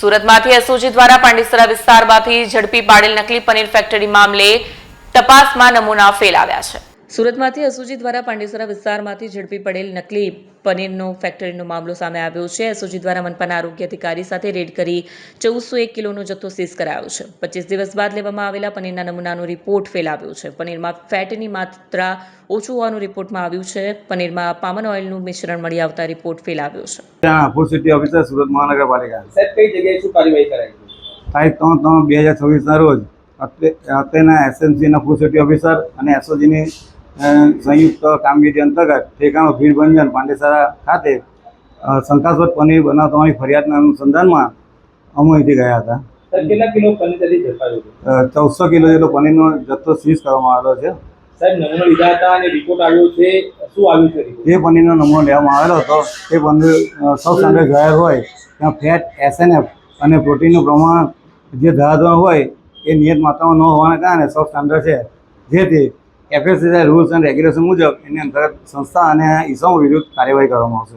સુરતમાંથી SOG દ્વારા પાંડેસરા વિસ્તારમાંથી ઝડપી પાડેલ નકલી પનીર ફેક્ટરી મામલે તપાસમાં નમૂના ફેલ આવ્યા છે। સુરતમાંથી એસઓજી દ્વારા પાંડેસરા વિસ્તારમાંથી ઝડપી પડેલ નકલી પનીરનો ફેક્ટરીનો મામલો સામે આવ્યો છે। એસઓજી દ્વારા મનપાના આરોગ્ય અધિકારી સાથે રેડ કરી 1401 કિલોનો જથ્થો સીઝ કરાયો છે। 25 દિવસ બાદ લેવામાં આવેલા પનીરના નમૂનાનો રિપોર્ટ ફેલ આવ્યો છે। પનીરમાં ફેટની માત્રા ઓછું હોવાનું રિપોર્ટમાં આવ્યું છે। પનીરમાં પામન ઓઇલનું મિશ્રણ મળી આવતા રિપોર્ટ ફેલ આવ્યો છે। ફૂડ સિટી ઓફિસર સુરત મહાનગરપાલિકા સાહેબ કઈ જગ્યાએ શું કાર્યવાહી કરાઈ છે? તારીખ 3/3/2026ના રોજ અત્રેના એસએમસીના ફૂડ સિટી ઓફિસર અને એસઓજીની સંયુક્ત કામગીરી અંતર્ગત ઠેકાણું ભીડભંજન પાંડેસરા ખાતે શંકાસ્પદ પનીર બનાવતા હોવાની ફરિયાદના અનુસંધાનમાં અમે અહીંથી ગયા હતા। સાહેબ કેટલા કિલો પનીર ત્યાંથી ઝડપાયું હતું? 1400 કિલો જેટલો પનીરનો જથ્થો સીઝ કરવામાં આવેલો છે। સાહેબ નમૂનો લીધા હતા અને રિપોર્ટ આવ્યો છે, શું આવ્યું છે રિપોર્ટ? જે પનીરનો નમૂનો લેવામાં આવેલો હતો તે પનીર સૌ સ્ટાન્ડર્ડ જાહેર હોય ત્યાં ફેટ એસએનએફ અને પ્રોટીનનું પ્રમાણ જે ધારધોરણ હોય એ નિયત માત્રામાં ન હોવાના કારણે સૌ સ્ટાન્ડર્ડ છે, જેથી એફએસસીઆઈ રૂલ્સ એન્ડ રેગ્યુલેશન મુજબ એની અંતર્ગત સંસ્થા અને ઇસમો વિરુદ્ધ કાર્યવાહી કરવામાં આવશે।